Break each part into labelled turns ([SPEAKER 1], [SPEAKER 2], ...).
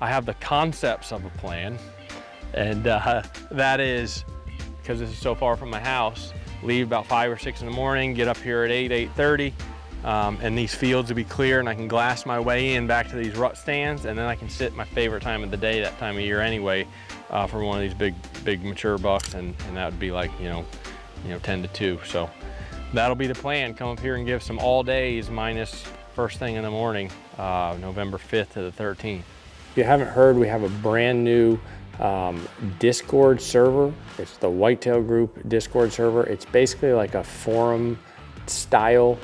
[SPEAKER 1] I have the concepts of a plan, and that is, because this is so far from my house, leave about 5 or 6 in the morning, get up here at 8:30, and these fields will be clear, and I can glass my way in back to these rut stands, and then I can sit my favorite time of the day, that time of year anyway, for one of these big mature bucks, and that would be like, 10 to 2. So that'll be the plan. Come up here and give some all days minus first thing in the morning, November 5th to the 13th. If you haven't heard, we have a brand new Discord server. It's the Whitetail Group Discord server. It's basically like a forum style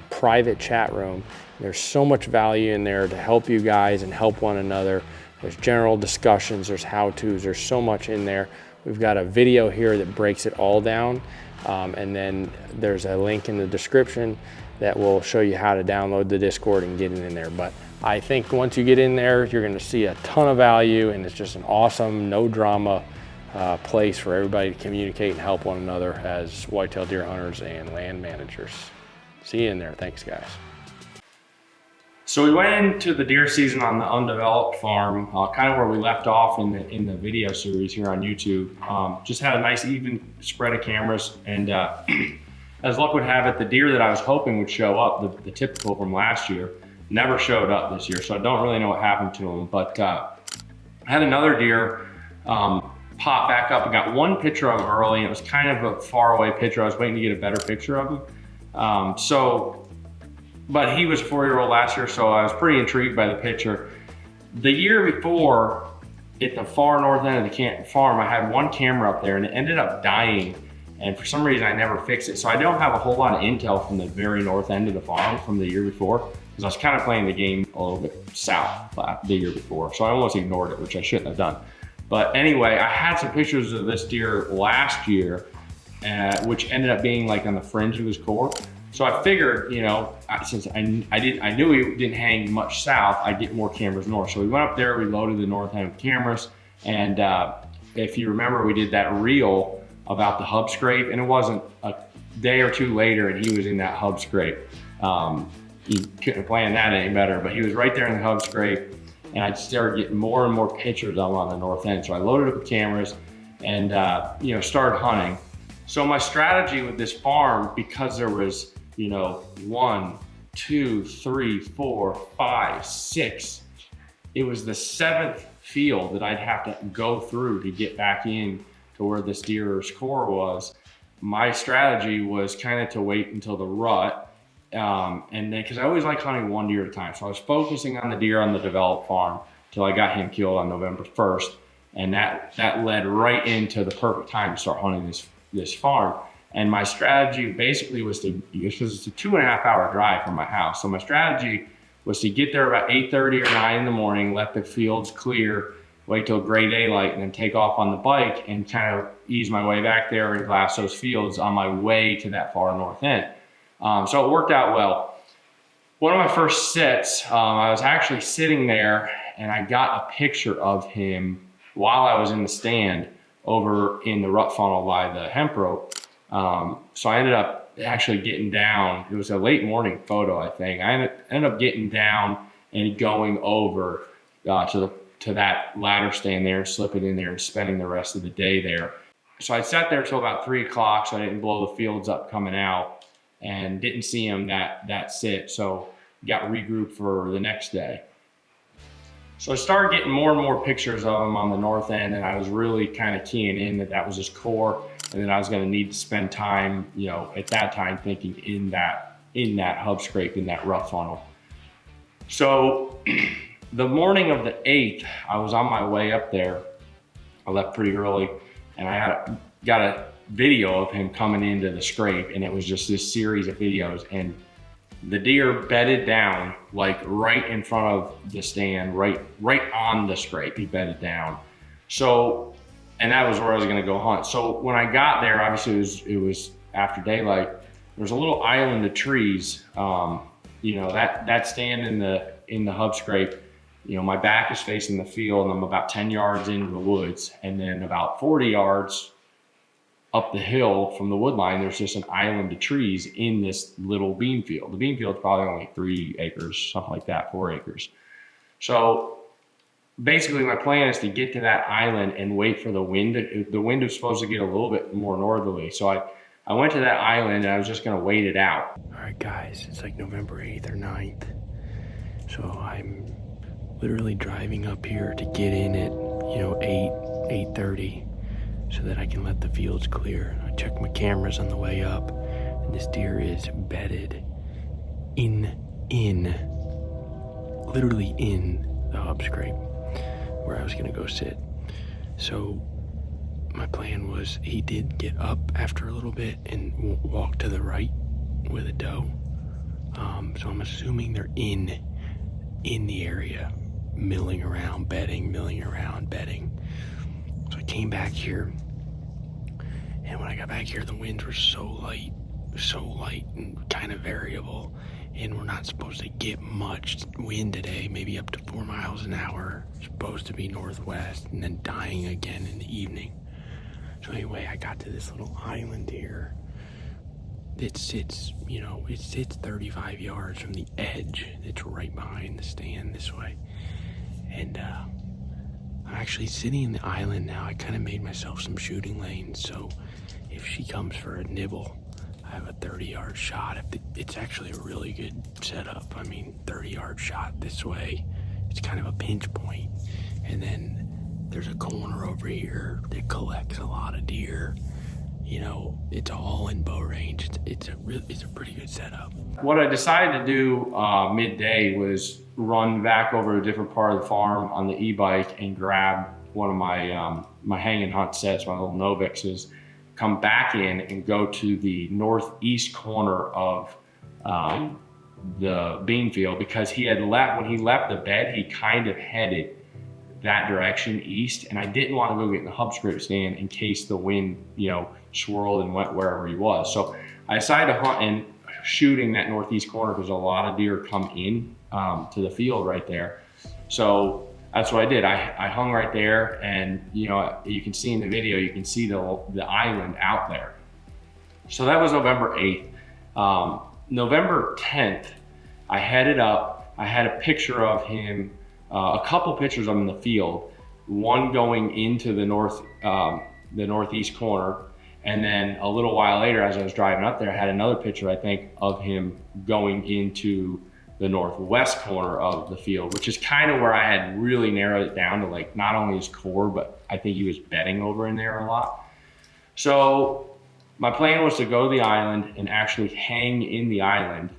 [SPEAKER 1] private chat room. There's so much value in there to help you guys and help one another. There's general discussions, there's how-tos, there's so much in there. We've got a video here that breaks it all down, and then there's a link in the description that will show you how to download the Discord and get in there. But I think once you get in there, you're gonna see a ton of value, and it's just an awesome, no drama place for everybody to communicate and help one another as whitetail deer hunters and land managers. See you in there. Thanks, guys.
[SPEAKER 2] So we went into the deer season on the Undeveloped farm, kind of where we left off in the video series here on YouTube. Just had a nice even spread of cameras, and as luck would have it, the deer that I was hoping would show up, the typical from last year, never showed up this year. So I don't really know what happened to him, but I had another deer pop back up. I got one picture of him early, and it was kind of a far away picture. I was waiting to get a better picture of him. But he was a 4-year-old last year, so I was pretty intrigued by the picture. The year before, at the far north end of the farm, I had one camera up there, and it ended up dying. And for some reason, I never fixed it. So I don't have a whole lot of intel from the very north end of the farm from the year before, because I was kind of playing the game a little bit south the year before. So I almost ignored it, which I shouldn't have done. But anyway, I had some pictures of this deer last year, which ended up being like on the fringe of his core. So I figured, since I knew he didn't hang much south, I'd get more cameras north. So we went up there, we loaded the north end cameras, and if you remember, we did that reel about the hub scrape, and it wasn't a day or two later, and he was in that hub scrape. You couldn't have planned that any better, but he was right there in the hub scrape, and I started getting more and more pictures of him on the north end. So I loaded up the cameras and started hunting. So my strategy with this farm, because there was 1, 2, 3, 4, 5, 6. It was the 7th field that I'd have to go through to get back in to where this deer's core was. My strategy was kind of to wait until the rut, and then because I always like hunting one deer at a time. So I was focusing on the deer on the developed farm till I got him killed on November 1st, and that led right into the perfect time to start hunting this farm. And my strategy basically was because it's a 2.5 hour drive from my house. So my strategy was to get there about 8:30 or 9 in the morning, let the fields clear, wait till gray daylight, and then take off on the bike and kind of ease my way back there and glass those fields on my way to that far north end. So it worked out well. One of my first sits, I was actually sitting there, and I got a picture of him while I was in the stand over in the rut funnel by the hemp rope. So I ended up actually getting down. It was a late morning photo, I think. I ended up getting down and going over to that ladder stand there, slipping in there and spending the rest of the day there. So I sat there till about 3 o'clock, so I didn't blow the fields up coming out, and didn't see him that sit. So got regrouped for the next day. So I started getting more and more pictures of him on the north end, and I was really kind of keying in that was his core, and then I was going to need to spend time, at that time thinking in that hub scrape, in that rut funnel. So the morning of the 8th, I was on my way up there. I left pretty early, and I got a video of him coming into the scrape, and it was just this series of videos, and the deer bedded down like right in front of the stand, right on the scrape. He bedded down. So, and that was where I was going to go hunt. So when I got there, obviously it was after daylight. There was a little island of trees. That stand in the hub scrape. My back is facing the field, and I'm about 10 yards into the woods, and then about 40 yards up the hill from the wood line, there's just an island of trees in this little bean field. The bean field's probably only 3 acres, something like that, 4 acres. So basically my plan is to get to that island and wait for the wind. The wind was supposed to get a little bit more northerly. So I went to that island and I was just gonna wait it out.
[SPEAKER 1] All right, guys, it's like November 8th or 9th. So I'm literally driving up here to get in at, 8:30 so that I can let the fields clear. I checked my cameras on the way up, and this deer is bedded literally in the hub scrape where I was gonna go sit. So my plan was he did get up after a little bit and walk to the right with a doe. So I'm assuming they're in the area, milling around, bedding. So I came back here, and when I got back here, the winds were so light and kind of variable, and we're not supposed to get much wind today, maybe up to 4 miles an hour. It's supposed to be northwest and then dying again in the evening. So anyway, I got to this little island here. It sits 35 yards from the edge. It's right behind the stand this way. And I'm actually sitting in the island now. I kind of made myself some shooting lanes, so if she comes for a nibble, I have a 30-yard shot. It's actually a really good setup. 30-yard shot this way. It's kind of a pinch point. And then there's a corner over here that collects a lot of deer. It's all in bow range. It's a pretty good setup.
[SPEAKER 2] What I decided to do midday was run back over to a different part of the farm on the e-bike and grab one of my my hang and hunt sets, my little Novixes, come back in and go to the northeast corner of the bean field, because when he left the bed, he kind of headed that direction east, and I didn't want to go get in the hub scrape stand in case the wind, swirled and went wherever he was. So I decided to hunt and shooting that northeast corner because a lot of deer come in to the field right there. So that's what I did. I hung right there, and you can see in the video, you can see the island out there. So that was November 8th. November 10th, I headed up. I had a picture of him, a couple pictures of him in the field, one going into the northeast corner, and then a little while later, as I was driving up there, I had another picture, I think, of him going into the northwest corner of the field, which is kind of where I had really narrowed it down to, like, not only his core, but I think he was bedding over in there a lot. So my plan was to go to the island and actually hang in the island.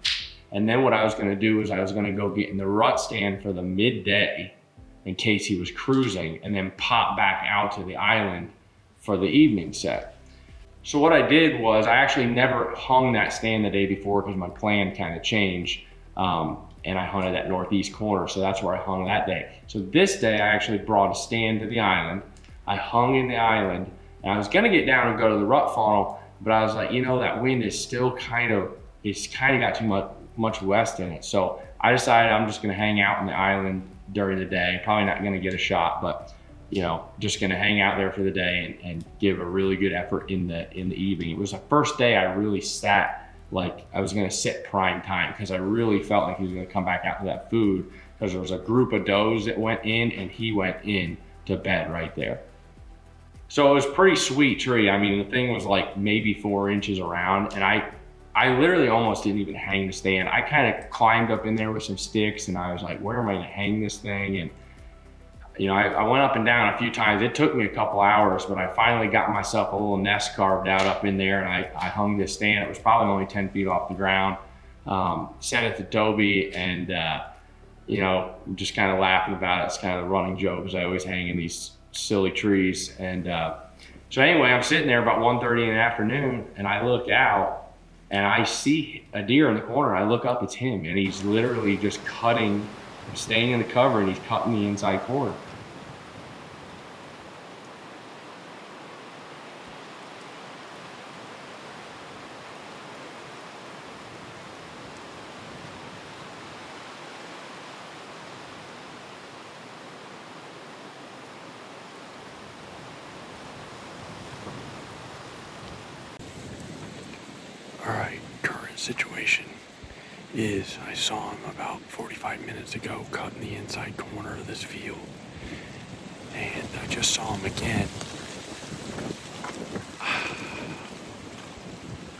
[SPEAKER 2] And then what I was gonna do is I was gonna go get in the rut stand for the midday in case he was cruising, and then pop back out to the island for the evening set. So what I did was I actually never hung that stand the day before because my plan kind of changed. And I hunted that northeast corner, so that's where I hung that day. So this day I actually brought a stand to the island. I hung in the island, and I was gonna get down and go to the rut funnel, but I was like, that wind is still it's kind of got too much west in it. So I decided I'm just gonna hang out in the island during the day. Probably not gonna get a shot, but just gonna hang out there for the day and give a really good effort in the evening. It was the first day I really sat like I was gonna sit prime time, because I really felt like he was gonna come back out to that food, because there was a group of does that went in, and he went in to bed right there. So it was a pretty sweet tree. The thing was like maybe 4 inches around, and I literally almost didn't even hang the stand. I kind of climbed up in there with some sticks, and I was like, where am I gonna hang this thing? And I went up and down a few times. It took me a couple hours, but I finally got myself a little nest carved out up in there, and I hung this stand. It was probably only 10 feet off the ground. Sent it to Toby, and just kind of laughing about it. It's kind of the running joke, because I always hang in these silly trees. And so anyway, I'm sitting there about 1:30 in the afternoon, and I look out, and I see a deer in the corner. I look up, it's him, and he's literally just cutting, staying in the cover, and he's cutting the inside corner.
[SPEAKER 1] All right, current situation is I saw him about 45 minutes ago cutting the inside corner of this field. just saw him again.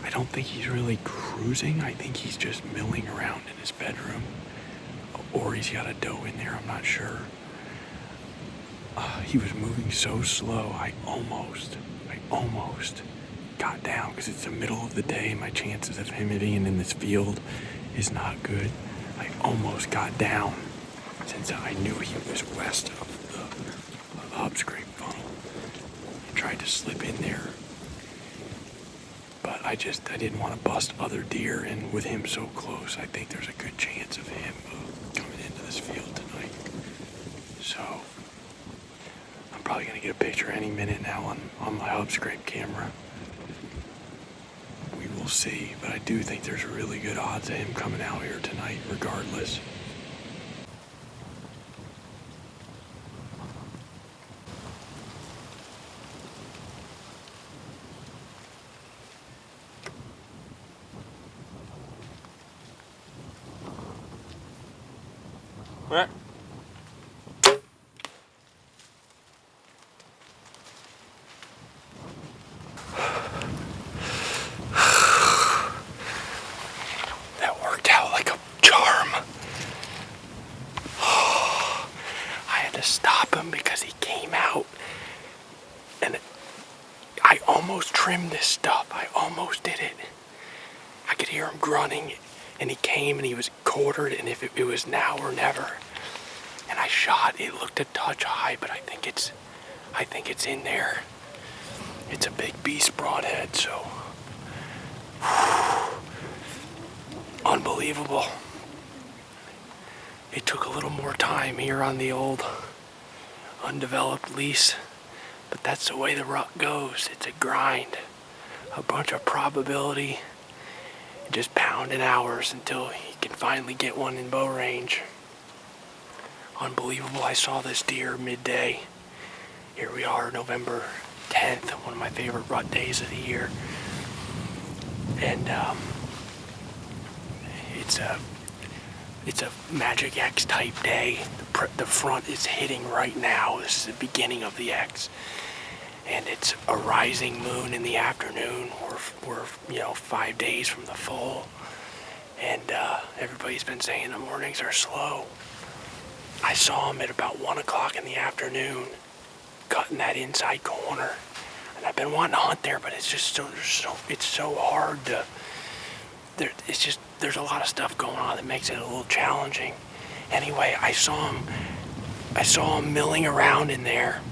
[SPEAKER 1] I don't think he's really cruising. I think he's just milling around in his bedroom. Or he's got a doe in there, I'm not sure. He was moving so slow, I almost got down because it's the middle of the day. My chances of him being in this field is not good. I almost got down since I knew he was west of the hub scrape funnel. I tried to slip in there, but I didn't want to bust other deer, and with him so close, I think there's a good chance of him coming into this field tonight. So I'm probably gonna get a picture any minute now on my hub scrape camera. We will see, but I do think there's really good odds of him coming out here tonight regardless. Right. That worked out like a charm. I had to stop him because he came out and I almost trimmed this stuff. I almost did it. I could hear him grunting, and he came and he was quartered, and if it was now or never. And I shot. It looked a touch high, but I think it's in there. It's a big beast broadhead, so unbelievable. It took a little more time here on the old undeveloped lease, but that's the way the rut goes. It's a grind, a bunch of probability, just pounding hours until you can finally get one in bow range. Unbelievable. I saw this deer midday. Here we are, November 10th, one of my favorite rut days of the year. And it's a Magic X type day. The front is hitting right now. This is the beginning of the X. And it's a rising moon in the afternoon. We're 5 days from the full. And everybody's been saying the mornings are slow. I saw him at about 1 o'clock in the afternoon, cutting that inside corner. And I've been wanting to hunt there, but it's just it's so hard to. There's a lot of stuff going on that makes it a little challenging. Anyway, I saw him milling around in there,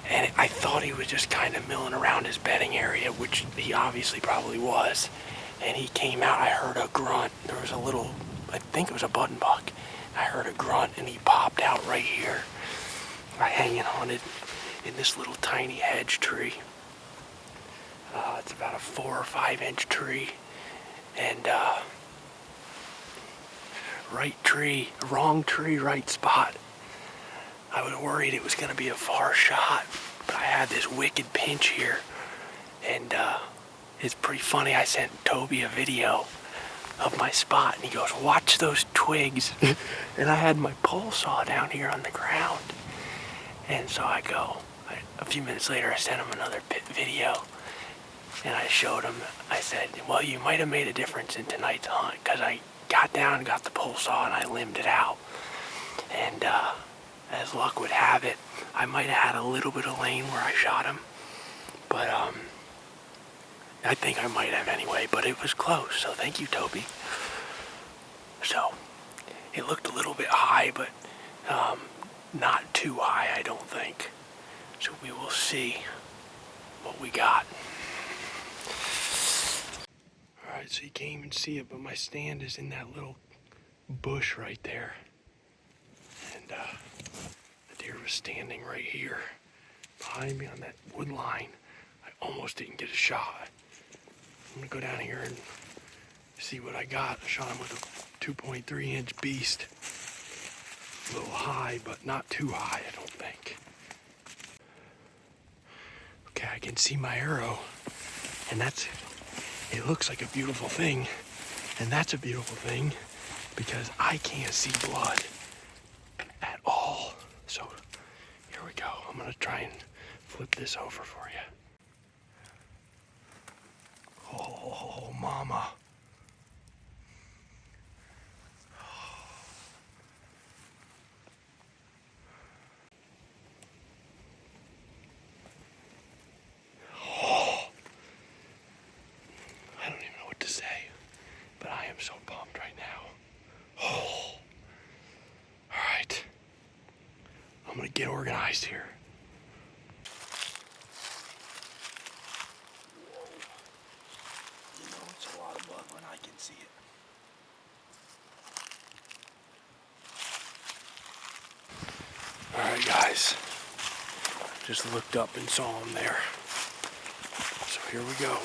[SPEAKER 1] and I thought he was just kind of milling around his bedding area, which he obviously probably was. And he came out. I heard a grunt. There was I think it was a button buck. I heard a grunt, and he popped out right here. I hanging on it in this little tiny hedge tree. It's about a 4 or 5 inch tree, and right tree, wrong tree, right spot. I was worried it was going to be a far shot, but I had this wicked pinch here, and it's pretty funny. I sent Toby a video of my spot, and he goes, "Watch those twigs." And I had my pole saw down here on the ground, and so a few minutes later I sent him another video, and I showed him. I said, "Well, you might have made a difference in tonight's hunt, because I got down and got the pole saw and I limbed it out, and as luck would have it, I might have had a little bit of lane where I shot him, but I think I might have anyway, but it was close, so thank you, Toby." So, it looked a little bit high, but not too high, I don't think. So we will see what we got. Alright, so you can't even see it, but my stand is in that little bush right there. And the deer was standing right here, behind me on that wood line. I almost didn't get a shot. I'm gonna go down here and see what I got. I shot him with a 2.3 inch beast. A little high, but not too high, I don't think. Okay, I can see my arrow, and it looks like a beautiful thing, and that's a beautiful thing, because I can't see blood at all. So, here we go. I'm gonna try and flip this over for you. Oh, mama. I don't even know what to say, but I am so pumped right now. Oh. All right. I'm gonna get organized here. You know it's a lot of mud when I can see it. All right, guys. Just looked up and saw him there. So here we go.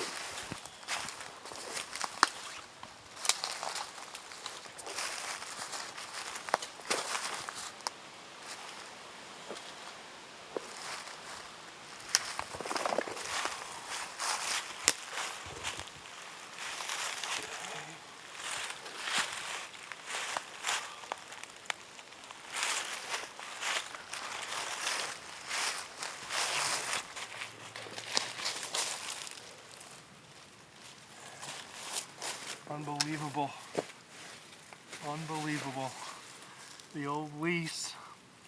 [SPEAKER 1] Unbelievable. Unbelievable. The old Lease,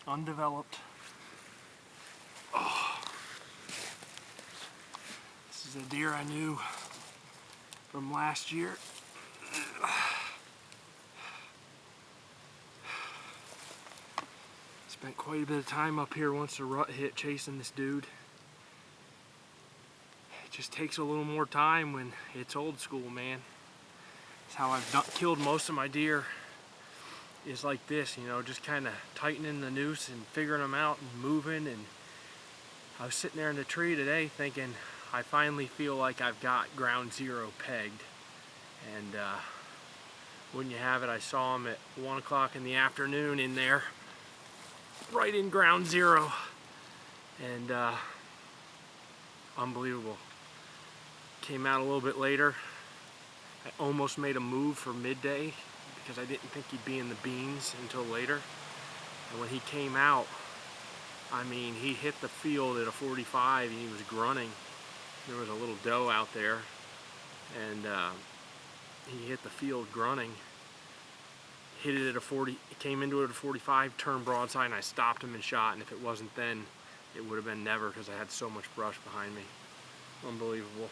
[SPEAKER 1] Undeveloped. Oh. This is a deer I knew from last year. Spent quite a bit of time up here once the rut hit chasing this dude. It just takes a little more time when it's old school, man. It's how I've killed most of my deer, is like this, you know, just kind of tightening the noose and figuring them out and moving. And I was sitting there in the tree today thinking, I finally feel like I've got ground zero pegged. And wouldn't you have it, I saw him at 1 o'clock in the afternoon in there, right in ground zero. And unbelievable. Came out a little bit later. I almost made a move for midday because I didn't think he'd be in the beans until later. And when he came out, I mean, he hit the field at a 45 and he was grunting. There was a little doe out there, and he hit the field grunting. Hit it at a 40, came into it at a 45, turned broadside, and I stopped him and shot. And if it wasn't then, it would have been never because I had so much brush behind me. Unbelievable.